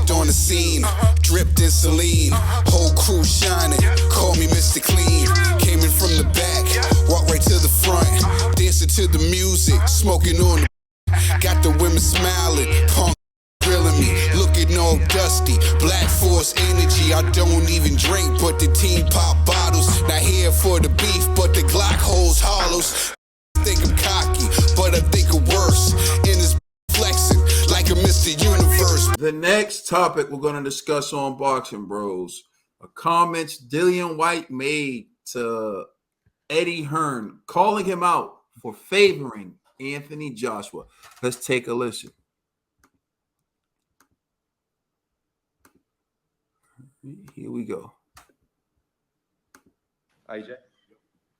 Stepped on the scene, dripped in saline. Whole crew shining, call me Mr. Clean. Came in from the back, walked right to the front. Dancing to the music, smoking on the. Got the women smiling, punk grilling me, looking all dusty. Black Force energy, I don't even drink, but the team pop bottles. Not here for the beef, but the Glock holds hollows. Think I'm cocky, but I think I'm worse. In this flexing like a Mr. Universe. The next topic we're going to discuss on Boxing Bros are comments Dillian White made to Eddie Hearn, calling him out for favoring Anthony Joshua. Let's take a listen. Here we go. AJ,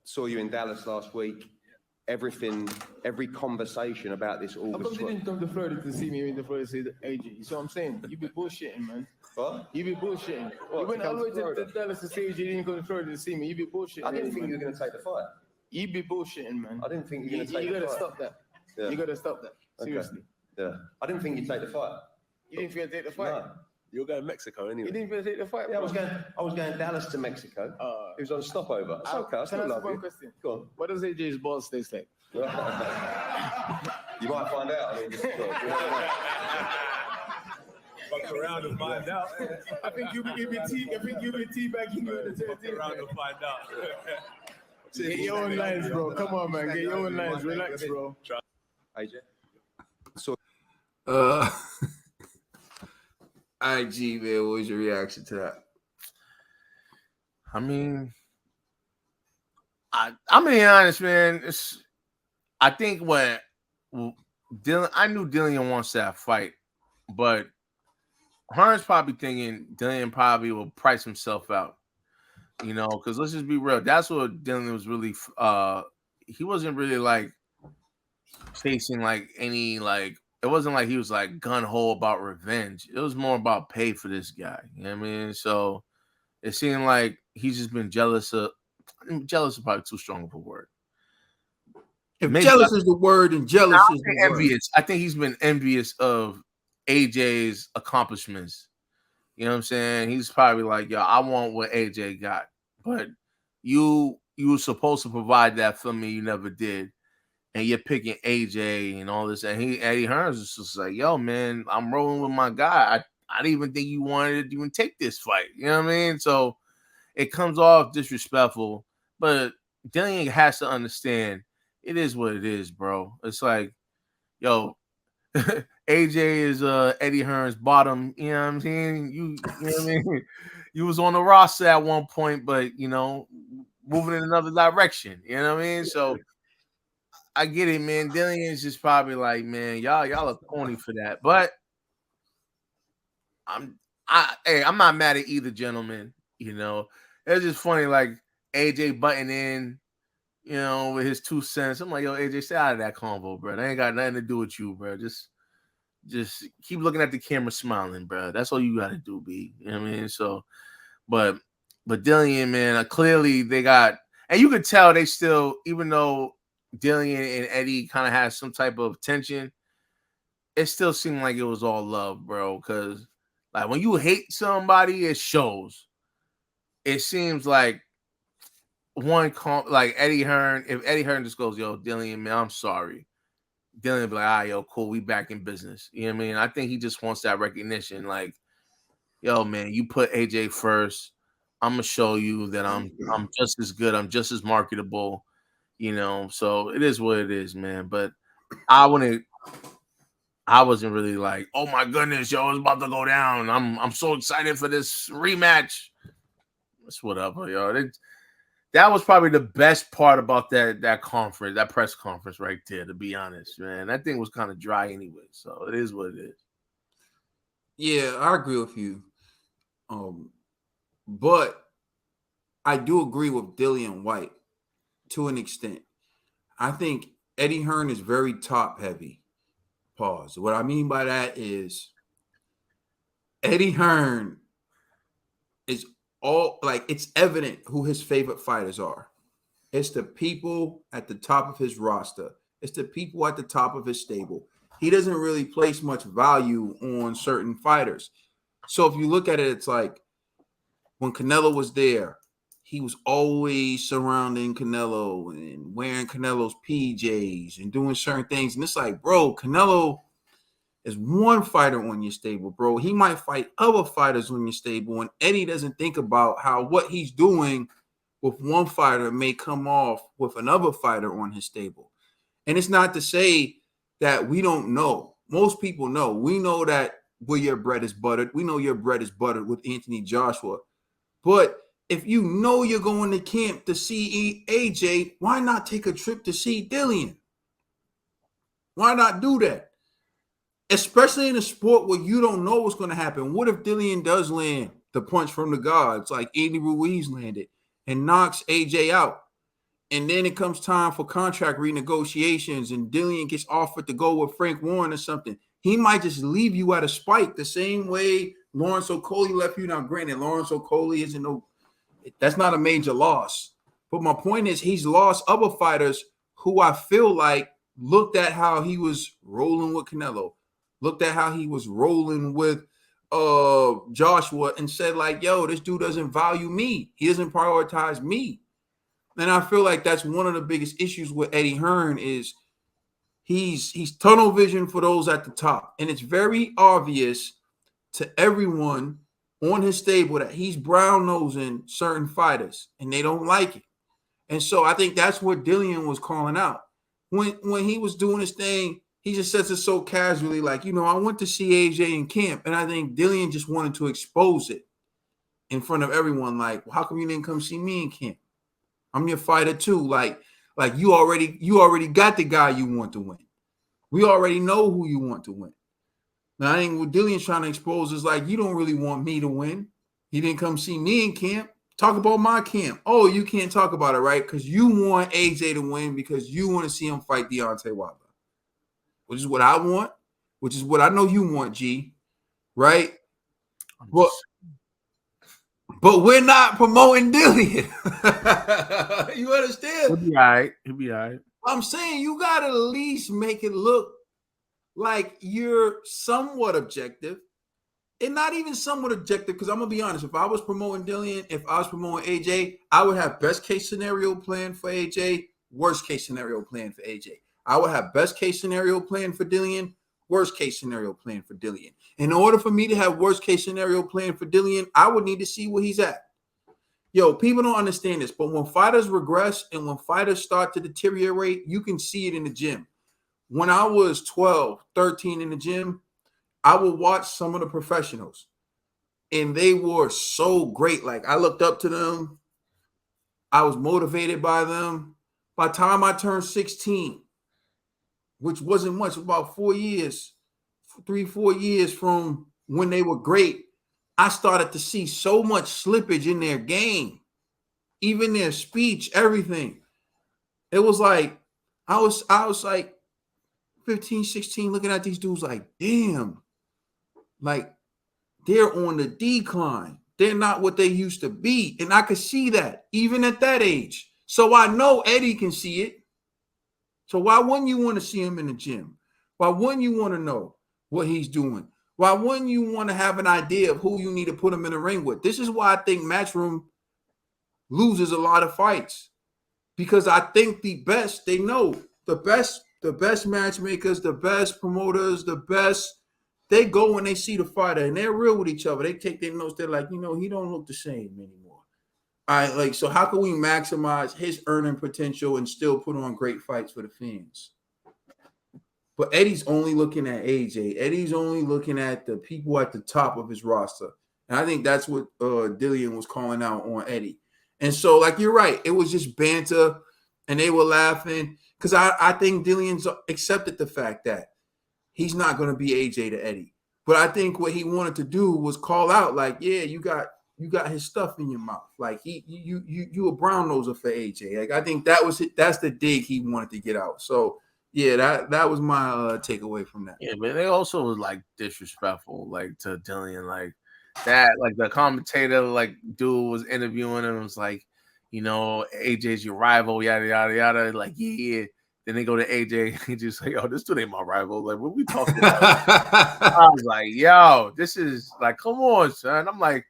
saw you in Dallas last week. Every conversation about this all. How come you didn't come to Florida to see me in the Florida to see the AJ? You see what I'm saying? You be bullshitting, man. What? You be bullshitting. You went all the way to Dallas to see AJ, you didn't come to Florida to see me. You be bullshitting. I didn't think you were going to take the fight. You be bullshitting, man. I didn't think you were going to take the fight. You gotta stop that. Yeah. You gotta stop that. Seriously. Okay. Yeah. I didn't think you'd take the fight. You didn't feel to take the fight? No. You're going to Mexico anyway. You didn't feel to take the fight? Yeah, I was going Dallas to Mexico. It was on a stopover. It's okay. I still love you. Question? Go on. What does AJ's balls taste like? You might find out. I mean, Fuck around and find out. I think you be teabagging you in the Fuck around and find out. Get your own lines, bro. Come on, man. Get your own lines. Relax, bro. AJ. So. IG, man, what was your reaction to that? I mean, I'm being honest, man. I think what Dillian, I knew Dillian wants that fight, but Hearn's probably thinking Dillian probably will price himself out, you know, because let's just be real. That's what Dillian was really, he wasn't really like chasing like any, like, it wasn't like he was like gun-ho about revenge. It was more about pay for this guy. You know what I mean? So it seemed like he's just been jealous of, jealous is probably too strong of a word. If jealous is the word, and jealous is the envious. I think he's been envious of AJ's accomplishments. You know what I'm saying? He's probably like, yo, I want what AJ got. But you were supposed to provide that for me. You never did. And you're picking AJ and all this. And Eddie Hearn is just like, yo, man, I'm rolling with my guy. I didn't even think you wanted to even take this fight. You know what I mean? So it comes off disrespectful. But Dillian has to understand it is what it is, bro. It's like, yo, AJ is Eddie Hearn's bottom. You know what I'm saying? You know what I mean? You was on the roster at one point, but, you know, moving in another direction. You know what I mean? So I get it, man. Dillian's just probably like, man, y'all are corny for that. But I'm not mad at either gentleman. You know, it's just funny, like AJ butting in, you know, with his 2 cents. I'm like, yo, AJ, stay out of that convo, bro. That ain't got nothing to do with you, bro. Just keep looking at the camera, smiling, bro. That's all you got to do, B. You know what I mean? So, but Dillian, man, clearly they got, and you could tell they still, even though Dillian and Eddie kind of had some type of tension, it still seemed like it was all love, bro. Because like when you hate somebody, it shows. It seems like like Eddie Hearn, if Eddie Hearn just goes, yo, Dillian, man, I'm sorry. Dillian be like, all right, yo, cool, we back in business. You know what I mean? I think he just wants that recognition. Like, yo, man, you put AJ first. I'm gonna show you that I'm just as good. I'm just as marketable. You know, so it is what it is, man. But I wasn't really like, oh my goodness, yo, it's about to go down. I'm so excited for this rematch. It's whatever, yo. That was probably the best part about that conference, that press conference right there, to be honest, man. That thing was kind of dry anyway. So it is what it is. Yeah, I agree with you. But I do agree with Dillian White to an extent. I think Eddie Hearn is very top heavy. Pause. What I mean by that is Eddie Hearn is all like, it's evident who his favorite fighters are. It's the people at the top of his roster. It's the people at the top of his stable. He doesn't really place much value on certain fighters. So if you look at it, it's like when Canelo was there, he was always surrounding Canelo and wearing Canelo's PJs and doing certain things. And it's like, bro, Canelo is one fighter on your stable, bro. He might fight other fighters on your stable. And Eddie doesn't think about how what he's doing with one fighter may come off with another fighter on his stable. And it's not to say that we don't know. Most people know. We know that where your bread is buttered. We know your bread is buttered with Anthony Joshua. But if you know you're going to camp to see AJ, why not take a trip to see Dillian? Why not do that? Especially in a sport where you don't know what's going to happen. What if Dillian does land the punch from the gods like Andy Ruiz landed and knocks AJ out? And then it comes time for contract renegotiations and Dillian gets offered to go with Frank Warren or something. He might just leave you at a spike the same way Lawrence Okolie left you. Now, granted, Lawrence Okolie isn't that's not a major loss. But my point is he's lost other fighters who I feel like looked at how he was rolling with Canelo, looked at how he was rolling with Joshua and said like, yo, this dude doesn't value me. He doesn't prioritize me. And I feel like that's one of the biggest issues with Eddie Hearn is he's tunnel vision for those at the top. And it's very obvious to everyone on his stable that he's brown-nosing certain fighters and they don't like it. And so I think that's what Dillian was calling out. When he was doing his thing, he just says it so casually, like, I went to see AJ in camp. And I think Dillian just wanted to expose it in front of everyone. Like, well, how come you didn't come see me in camp? I'm your fighter too. Like you already got the guy you want to win. We already know who you want to win. Now, I think what Dillian's trying to expose is like, you don't really want me to win. You didn't come see me in camp. Talk about my camp. Oh, you can't talk about it, right? Because you want AJ to win because you want to see him fight Deontay Wilder, which is what I want, which is what I know you want, G, right? But we're not promoting Dillian. You understand? He'll be all right. He'll be all right. I'm saying you got to at least make it look like you're somewhat objective. And not even somewhat objective, because I'm going to be honest. If I was promoting Dillian, if I was promoting AJ, I would have best case scenario plan for AJ, worst case scenario plan for AJ. I would have best case scenario plan for Dillian, worst case scenario plan for Dillian. In order for me to have worst case scenario plan for Dillian, I would need to see where he's at. Yo, people don't understand this, but when fighters regress and when fighters start to deteriorate, you can see it in the gym. When I was 12, 13 in the gym, I would watch some of the professionals, and they were so great. Like, I looked up to them. I was motivated by them. By the time I turned 16, which wasn't much, about 4 years, 3-4 years from when they were great, I started to see so much slippage in their game, even their speech, everything. It was like, I was like 15, 16, looking at these dudes like, damn, like they're on the decline. They're not what they used to be. And I could see that even at that age. So I know Eddie can see it. So why wouldn't you want to see him in the gym? Why wouldn't you want to know what he's doing? Why wouldn't you want to have an idea of who you need to put him in the ring with? This is why I think Matchroom loses a lot of fights. Because I think the best, they know the best matchmakers, the best promoters, the best, they go when they see the fighter and they're real with each other. They take their notes. They're like, he don't look the same anymore. All right, like, so how can we maximize his earning potential and still put on great fights for the fans? But Eddie's only looking at AJ. Eddie's only looking at the people at the top of his roster. And I think that's what Dillian was calling out on Eddie. And so, like, you're right. It was just banter, and they were laughing. Because I think Dillian's accepted the fact that he's not going to be AJ to Eddie. But I think what he wanted to do was call out, like, yeah, you got his stuff in your mouth. Like, you a brown noser for AJ. Like, I think that's the dig he wanted to get out. So, yeah, that was my takeaway from that. Yeah, but they also was like disrespectful, like to Dillian, like that, like the commentator, like dude was interviewing him, was like, AJ's your rival, yada yada yada. Like, yeah, Then they go to AJ. He just like, yo, this dude ain't my rival. Like, what we talking about? I was like, yo, this is like, come on, son. I'm like,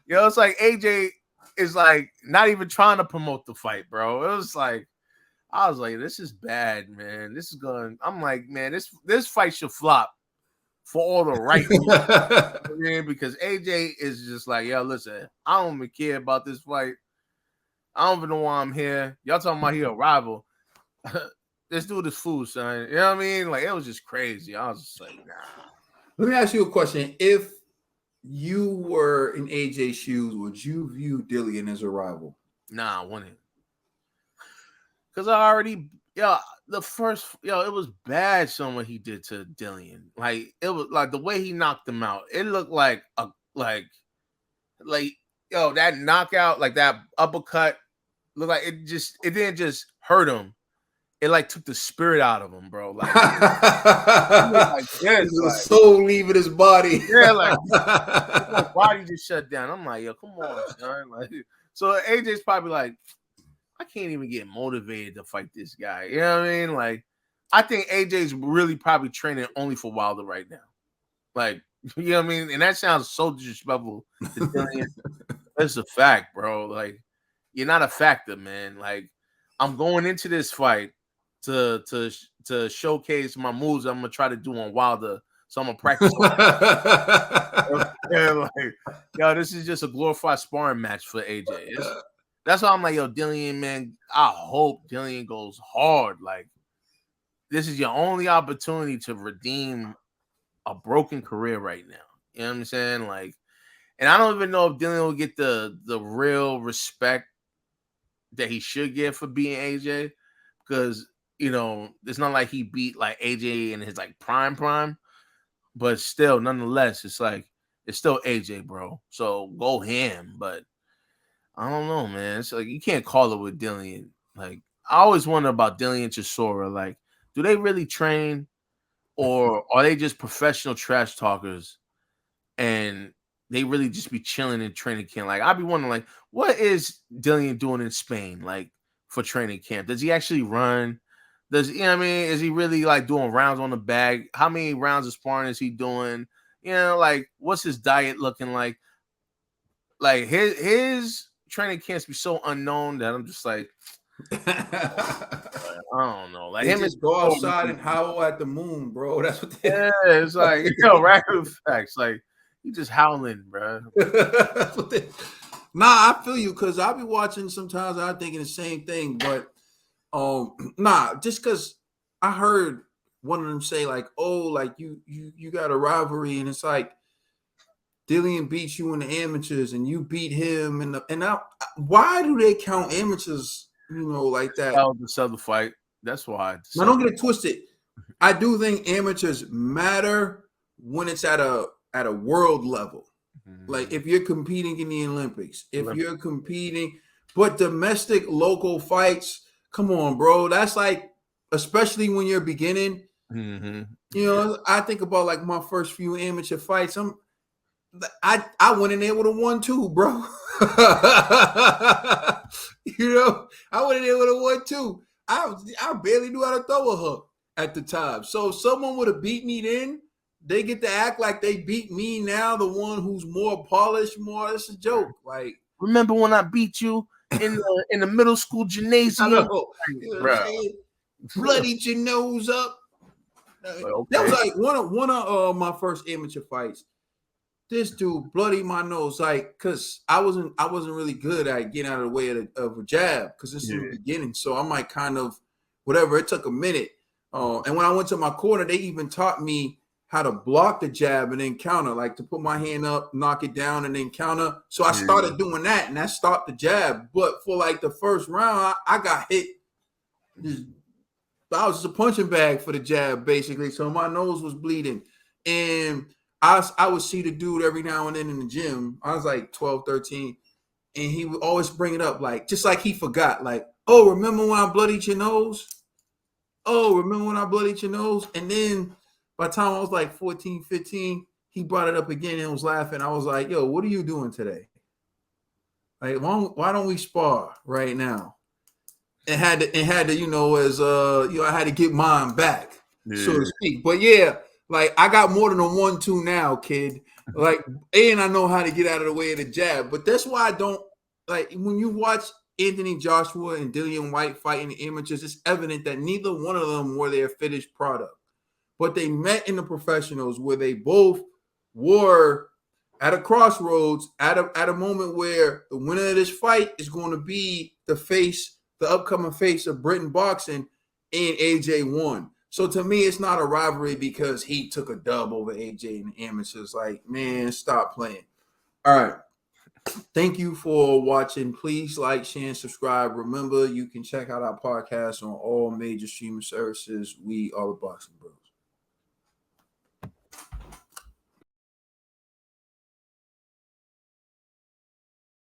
yo, it's like AJ is like not even trying to promote the fight, bro. It was like, I was like, this is bad, man. This is going. I'm like, man, this fight should flop for all the right reasons. Because AJ is just like, yo, listen, I don't even care about this fight. I don't even know why I'm here. Y'all talking about he a rival. This dude is fool, son. You know what I mean? Like, it was just crazy. I was just like, nah. Let me ask you a question. If you were in AJ's shoes, would you view Dillian as a rival? Nah, I wouldn't. Because I already, it was bad what he did to Dillian. Like, it was like the way he knocked him out. It looked like that knockout, like that uppercut, looked like it didn't just hurt him. It like took the spirit out of him, bro. Like, the soul leaving his body. Yeah, like my body just shut down. I'm like, yo, come on, son. Like, so AJ's probably like, I can't even get motivated to fight this guy. You know what I mean? Like, I think AJ's really probably training only for Wilder right now. Like, you know what I mean? And that sounds so disrespectful to Dillian. That's a fact, bro. Like, you're not a factor, man. Like, I'm going into this fight to showcase my moves I'm gonna try to do on Wilder. So I'm gonna practice. Like, yo, this is just a glorified sparring match for AJ. That's why I'm like, yo, Dillian, man, I hope Dillian goes hard. Like, this is your only opportunity to redeem a broken career right now. You know what I'm saying? Like, and I don't even know if Dillian will get the real respect that he should get for beating AJ, because, you know, it's not like he beat like AJ in his like prime, but still, nonetheless, it's like, it's still AJ, bro. So go ham, but I don't know, man. It's like, you can't call it with Dillian. Like, I always wonder about Dillian Chisora. Like, do they really train, or are they just professional trash talkers and they really just be chilling in training camp? Like, I'd be wondering, like, what is Dillian doing in Spain, like, for training camp? Does he actually run? You know what I mean? Is he really, like, doing rounds on the bag? How many rounds of sparring is he doing? You know, like, what's his diet looking like? Like, his training camps be so unknown that I'm just like, I don't know. Like, him just go outside and howl at the moon, bro. That's what they it's like, random facts. Like, you just howling, bro. Nah, I feel you, because I'll be watching sometimes. I'm thinking the same thing, but just because I heard one of them say, like, oh, like you got a rivalry, and it's like Dillian beats you in the amateurs and you beat him, why do they count amateurs, you know, like that? To sell the fight. That's why. Now, don't get it twisted. I do think amateurs matter when it's at a world level. Mm-hmm. Like, if you're competing in the Olympics, you're competing, but domestic local fights, come on, bro. That's like, especially when you're beginning. Mm-hmm. You know, I think about like my first few amateur fights. I went in there with a 1-2, bro. You know, I went in there with a 1-2. I barely knew how to throw a hook at the time. So if someone would have beat me then, they get to act like they beat me now, the one who's more polished, it's a joke. Like, remember when I beat you in the middle school gymnasium? I know. Bro. Bloodied your nose up. Okay. That was like one of my first amateur fights. This dude bloodied my nose, like, because I wasn't really good at getting out of the way of a jab, because this is the beginning. So I'm like, kind of whatever. It took a minute. And when I went to my corner, they even taught me how to block the jab and then counter, like to put my hand up, knock it down, and then counter. So I started doing that, and that stopped the jab. But for like the first round, I got hit. I was just a punching bag for the jab, basically. So my nose was bleeding. And I would see the dude every now and then in the gym. I was like 12, 13. And he would always bring it up, like, just like he forgot. Like, oh, remember when I bloodied your nose? Oh, remember when I bloodied your nose? And then by the time I was like 14, 15, he brought it up again and was laughing. I was like, yo, what are you doing today? Like, why don't we spar right now? and had to, you know, as I had to get mine back, so Yeah. to speak. But yeah, like I got more than a 1-2 now, kid. Like, and I know how to get out of the way of the jab. But that's why I don't like when you watch Anthony Joshua and Dillian White fighting the amateurs, it's evident that neither one of them were their finished product. But they met in the professionals where they both were at a crossroads, at a moment where the winner of this fight is going to be the upcoming face of Britain boxing, and AJ won. So to me, it's not a rivalry because he took a dub over AJ in the amateurs. Like, man, stop playing. All right. Thank you for watching. Please like, share, and subscribe. Remember, you can check out our podcast on all major streaming services. We are the Boxing Bros.